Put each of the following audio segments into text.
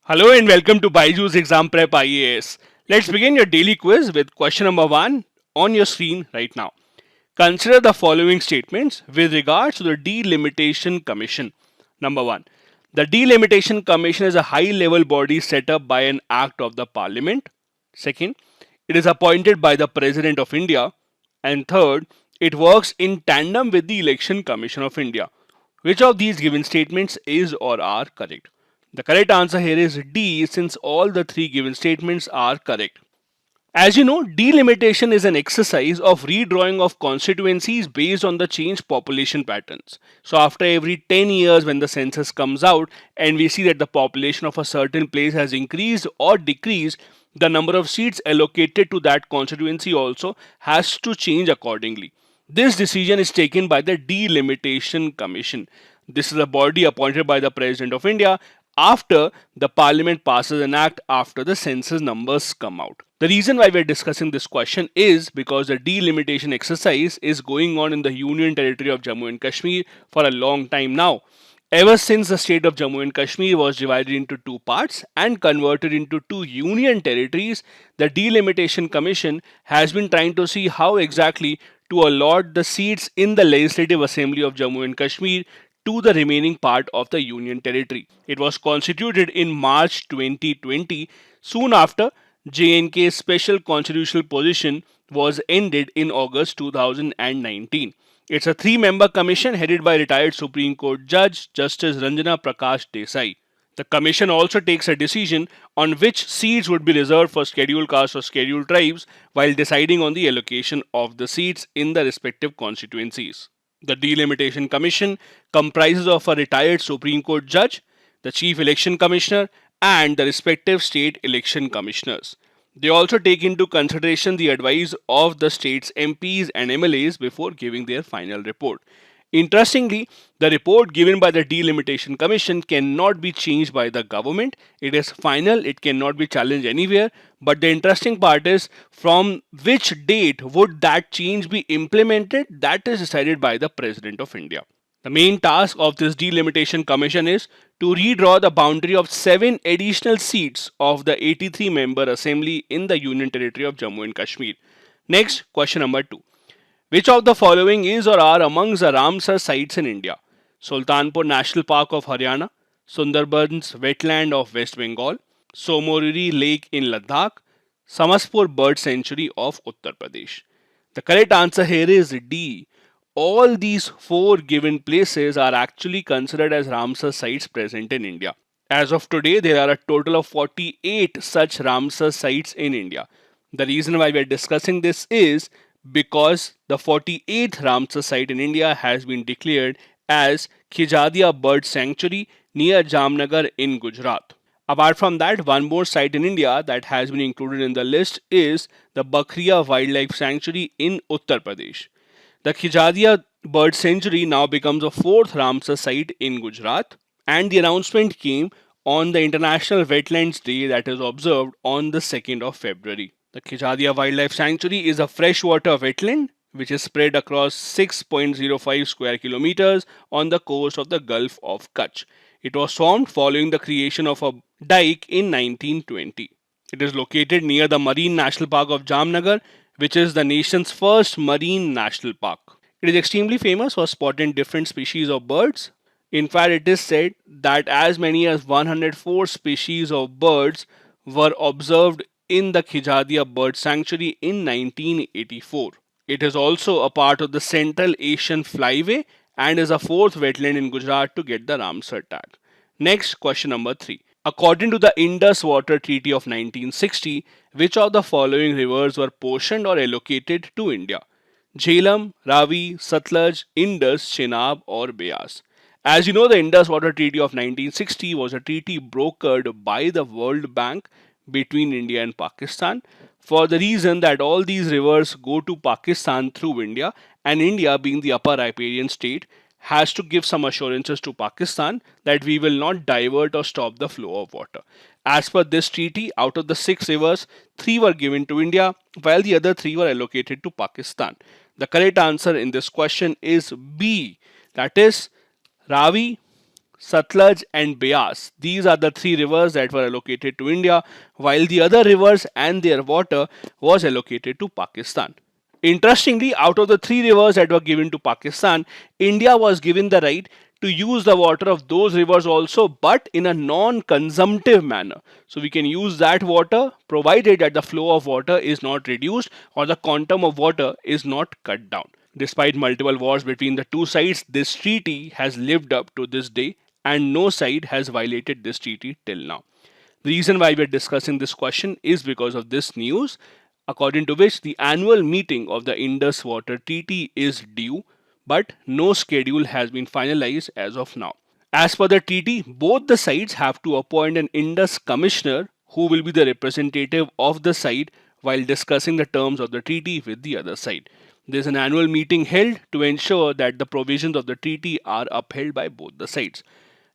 Hello and welcome to BYJU'S Exam Prep IAS. Let's begin your daily quiz with question number 1 on your screen right now. Consider the following statements with regards to the Delimitation Commission. Number 1. The Delimitation Commission is a high-level body set up by an act of the Parliament. Second, it is appointed by the President of India. And third, it works in tandem with the Election Commission of India. Which of these given statements is or are correct? The correct answer here is D, since all the three given statements are correct. As you know, delimitation is an exercise of redrawing of constituencies based on the changed population patterns. So after every 10 years when the census comes out and we see that the population of a certain place has increased or decreased, the number of seats allocated to that constituency also has to change accordingly. This decision is taken by the Delimitation Commission. This is a body appointed by the President of India after the Parliament passes an act after the census numbers come out. The reason why we are discussing this question is because the delimitation exercise is going on in the Union Territory of Jammu and Kashmir for a long time now. Ever since the state of Jammu and Kashmir was divided into two parts and converted into two union territories, the Delimitation Commission has been trying to see how exactly to allot the seats in the Legislative Assembly of Jammu and Kashmir to the remaining part of the Union Territory. It was constituted in March 2020, soon after J&K's special constitutional position was ended in August 2019. It's a three-member commission headed by retired Supreme Court Judge Justice Ranjana Prakash Desai. The commission also takes a decision on which seats would be reserved for scheduled castes or scheduled tribes while deciding on the allocation of the seats in the respective constituencies. The Delimitation Commission comprises of a retired Supreme Court judge, the Chief Election Commissioner, and the respective state election commissioners. They also take into consideration the advice of the state's MPs and MLAs before giving their final report. Interestingly, the report given by the Delimitation Commission cannot be changed by the government. It is final, it cannot be challenged anywhere. But the interesting part is from which date would that change be implemented? That is decided by the President of India. The main task of this Delimitation Commission is to redraw the boundary of 7 additional seats of the 83-member assembly in the Union Territory of Jammu and Kashmir. Next, question number 2. Which of the following is or are amongst the Ramsar sites in India? Sultanpur National Park of Haryana, Sundarbans Wetland of West Bengal, Somoriri Lake in Ladakh, Samaspur Bird Sanctuary of Uttar Pradesh. The correct answer here is D. All these four given places are actually considered as Ramsar sites present in India. As of today, there are a total of 48 such Ramsar sites in India. The reason why we are discussing this is because the 48th Ramsar site in India has been declared as Khijadia Bird Sanctuary near Jamnagar in Gujarat. Apart from that, one more site in India that has been included in the list is the Bakriya Wildlife Sanctuary in Uttar Pradesh. The Khijadia Bird Sanctuary now becomes a fourth Ramsar site in Gujarat, and the announcement came on the International Wetlands Day that is observed on the 2nd of February. The Khijadia Wildlife Sanctuary is a freshwater wetland which is spread across 6.05 square kilometers on the coast of the Gulf of Kutch. It was formed following the creation of a dike in 1920. It is located near the Marine National Park of Jamnagar, which is the nation's first marine national park. It is extremely famous for spotting different species of birds. In fact, it is said that as many as 104 species of birds were observed in the Khijadia Bird Sanctuary in 1984. It is also a part of the Central Asian Flyway and is a fourth wetland in Gujarat to get the Ramsar tag. Next, question number 3. According to the Indus Water Treaty of 1960, which of the following rivers were portioned or allocated to India? Jhelum, Ravi, Satluj, Indus, Chenab or Beas? As you know, the Indus Water Treaty of 1960 was a treaty brokered by the World Bank between India and Pakistan for the reason that all these rivers go to Pakistan through India, and India, being the upper riparian state, has to give some assurances to Pakistan that we will not divert or stop the flow of water. As per this treaty, out of the 6 rivers, 3 were given to India while the other 3 were allocated to Pakistan. The correct answer in this question is B, that is Ravi, Satluj and Beas. These are the three rivers that were allocated to India, while the other rivers and their water was allocated to Pakistan. Interestingly, out of the three rivers that were given to Pakistan, India was given the right to use the water of those rivers also, but in a non-consumptive manner. So we can use that water provided that the flow of water is not reduced or the quantum of water is not cut down. Despite multiple wars between the two sides, this treaty has lived up to this day and no side has violated this treaty till now. The reason why we are discussing this question is because of this news, according to which the annual meeting of the Indus Water Treaty is due, but no schedule has been finalized as of now. As per the treaty, both the sides have to appoint an Indus commissioner who will be the representative of the side while discussing the terms of the treaty with the other side. There is an annual meeting held to ensure that the provisions of the treaty are upheld by both the sides.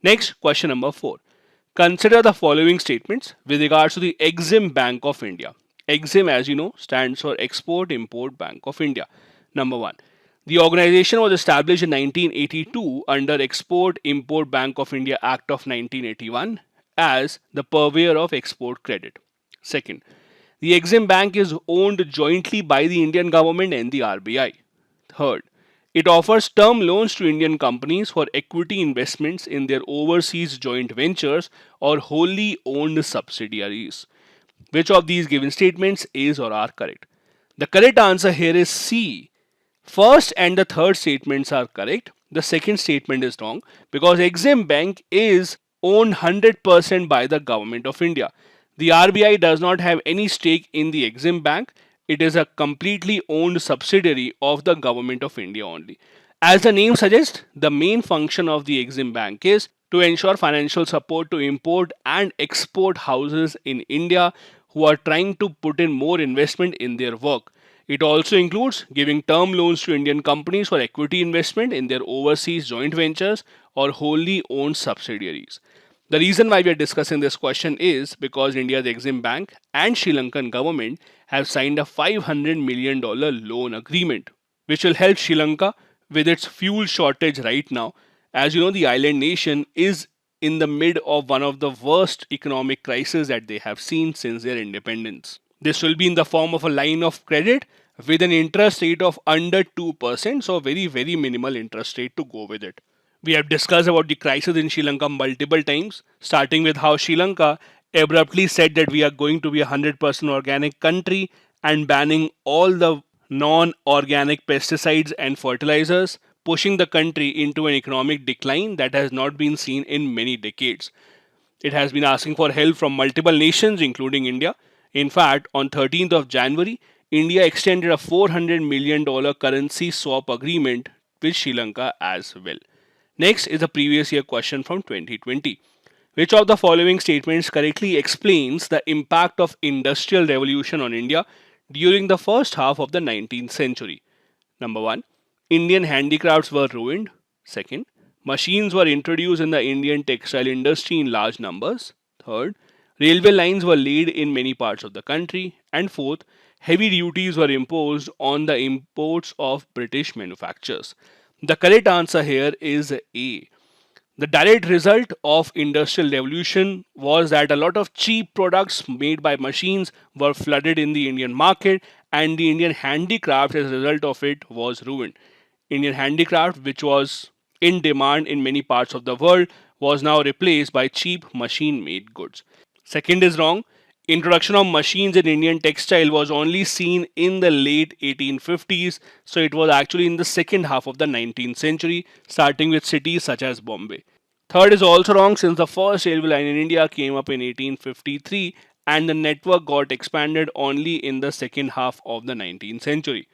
Next, question number 4. Consider the following statements with regards to the EXIM Bank of India. EXIM, as you know, stands for Export-Import Bank of India. Number 1. The organization was established in 1982 under Export-Import Bank of India Act of 1981 as the purveyor of export credit. Second, the EXIM Bank is owned jointly by the Indian government and the RBI. Third, it offers term loans to Indian companies for equity investments in their overseas joint ventures or wholly owned subsidiaries. Which of these given statements is or are correct? The correct answer here is C. First and the third statements are correct. The second statement is wrong because EXIM Bank is owned 100% by the government of India. The RBI does not have any stake in the EXIM Bank. It is a completely owned subsidiary of the government of India only. As the name suggests, the main function of the EXIM Bank is to ensure financial support to import and export houses in India who are trying to put in more investment in their work. It also includes giving term loans to Indian companies for equity investment in their overseas joint ventures or wholly owned subsidiaries. The reason why we are discussing this question is because India's EXIM Bank and Sri Lankan government have signed a $500 million loan agreement, which will help Sri Lanka with its fuel shortage right now. As you know, the island nation is in the mid of one of the worst economic crises that they have seen since their independence. This will be in the form of a line of credit with an interest rate of under 2%, so very minimal interest rate to go with it. We have discussed about the crisis in Sri Lanka multiple times, starting with how Sri Lanka abruptly said that we are going to be a 100% organic country and banning all the non-organic pesticides and fertilizers, pushing the country into an economic decline that has not been seen in many decades. It has been asking for help from multiple nations, including India. In fact, on 13th of January, India extended a $400 million currency swap agreement with Sri Lanka as well. Next is a previous year question from 2020. Which of the following statements correctly explains the impact of Industrial Revolution on India during the first half of the 19th century? Number 1. Indian handicrafts were ruined. Second, machines were introduced in the Indian textile industry in large numbers. Third, railway lines were laid in many parts of the country. And fourth, heavy duties were imposed on the imports of British manufacturers. The correct answer here is A. The direct result of Industrial Revolution was that a lot of cheap products made by machines were flooded in the Indian market and the Indian handicraft as a result of it was ruined. Indian handicraft, which was in demand in many parts of the world, was now replaced by cheap machine-made goods. Second is wrong. Introduction of machines in Indian textile was only seen in the late 1850s, so it was actually in the second half of the 19th century, starting with cities such as Bombay. Third is also wrong since the first railway line in India came up in 1853 and the network got expanded only in the second half of the 19th century.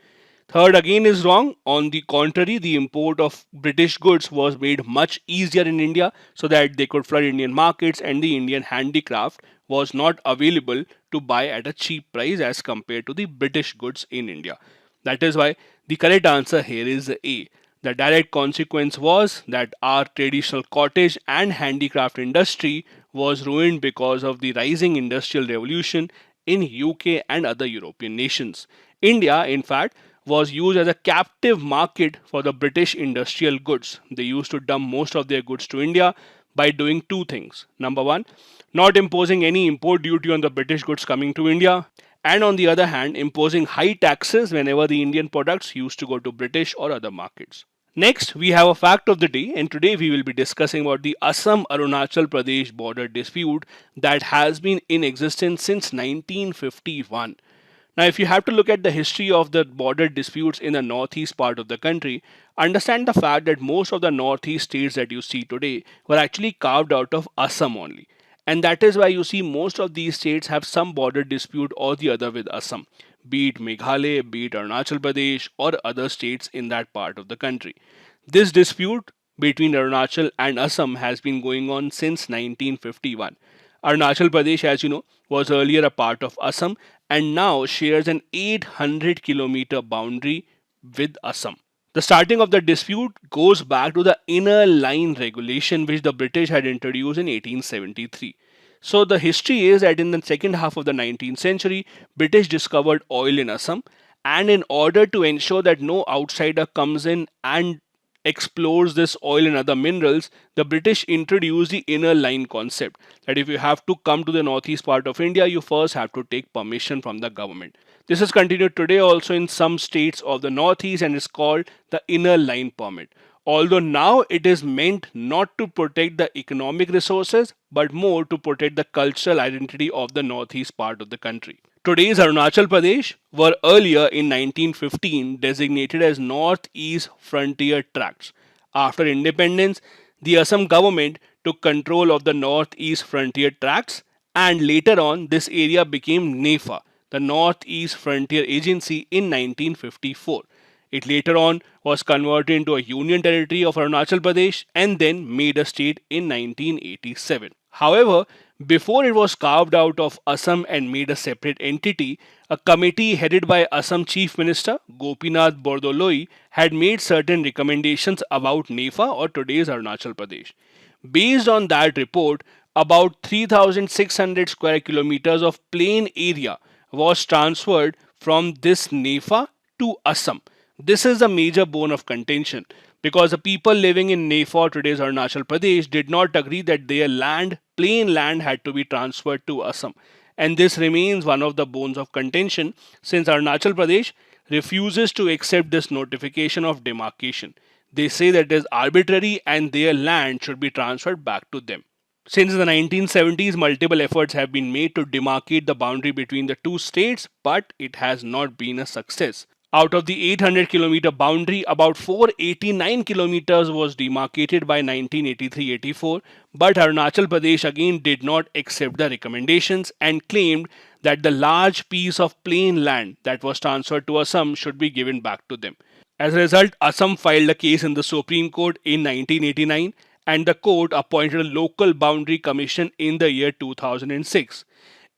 Third again is wrong. On the contrary, the import of British goods was made much easier in India so that they could flood Indian markets and the Indian handicraft was not available to buy at a cheap price as compared to the British goods in India. That is why the correct answer here is A. The direct consequence was that our traditional cottage and handicraft industry was ruined because of the rising industrial revolution in UK and other European nations. India, in fact, was used as a captive market for the British industrial goods. They used to dump most of their goods to India, by doing two things. Number one, not imposing any import duty on the British goods coming to India, and on the other hand, imposing high taxes whenever the Indian products used to go to British or other markets. Next, we have a fact of the day, and today we will be discussing about the Assam Arunachal Pradesh border dispute that has been in existence since 1951. Now, if you have to look at the history of the border disputes in the northeast part of the country, understand the fact that most of the northeast states that you see today were actually carved out of Assam only. And that is why you see most of these states have some border dispute or the other with Assam, be it Meghalaya, be it Arunachal Pradesh, or other states in that part of the country. This dispute between Arunachal and Assam has been going on since 1951. Arunachal Pradesh, as you know, was earlier a part of Assam and now shares an 800-kilometer boundary with Assam. The starting of the dispute goes back to the Inner Line Regulation which the British had introduced in 1873. So the history is that in the second half of the 19th century, British discovered oil in Assam, and in order to ensure that no outsider comes in and explores this oil and other minerals, the British introduced the inner line concept that if you have to come to the northeast part of India, you first have to take permission from the government. This is continued today also in some states of the northeast and is called the inner line permit. Although now it is meant not to protect the economic resources but more to protect the cultural identity of the northeast part of the country. Today's Arunachal Pradesh were earlier in 1915 designated as Northeast Frontier Tracts. After independence, the Assam government took control of the Northeast Frontier Tracts, and later on this area became NEFA, the Northeast Frontier Agency, in 1954. It later on was converted into a union territory of Arunachal Pradesh and then made a state in 1987. However, before it was carved out of Assam and made a separate entity, a committee headed by Assam Chief Minister Gopinath Bordoloi had made certain recommendations about NEFA, or today's Arunachal Pradesh. Based on that report, about 3,600 square kilometers of plain area was transferred from this NEFA to Assam. This is a major bone of contention because the people living in NEFA, today's Arunachal Pradesh, did not agree that their land, plain land, had to be transferred to Assam. And this remains one of the bones of contention since Arunachal Pradesh refuses to accept this notification of demarcation. They say that it is arbitrary and their land should be transferred back to them. Since the 1970s, multiple efforts have been made to demarcate the boundary between the two states, but it has not been a success. Out of the 800-kilometer boundary, about 489 kilometers was demarcated by 1983-84, but Arunachal Pradesh again did not accept the recommendations and claimed that the large piece of plain land that was transferred to Assam should be given back to them. As a result, Assam filed a case in the Supreme Court in 1989, and the court appointed a local boundary commission in the year 2006.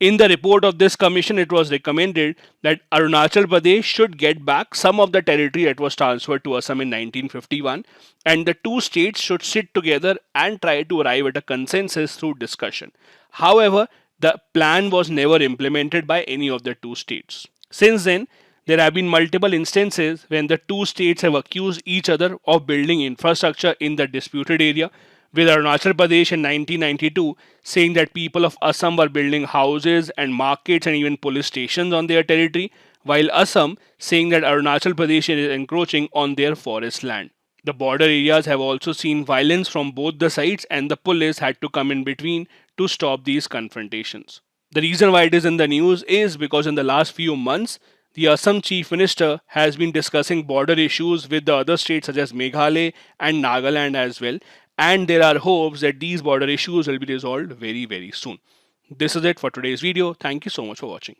In the report of this commission, it was recommended that Arunachal Pradesh should get back some of the territory that was transferred to Assam in 1951, and the two states should sit together and try to arrive at a consensus through discussion. However, the plan was never implemented by any of the two states. Since then, there have been multiple instances when the two states have accused each other of building infrastructure in the disputed area, with Arunachal Pradesh in 1992 saying that people of Assam were building houses and markets and even police stations on their territory, while Assam saying that Arunachal Pradesh is encroaching on their forest land. The border areas have also seen violence from both the sides, and the police had to come in between to stop these confrontations. The reason why it is in the news is because in the last few months, the Assam Chief Minister has been discussing border issues with the other states such as Meghalaya and Nagaland as well, and there are hopes that these border issues will be resolved very soon. This is it for today's video. Thank you so much for watching.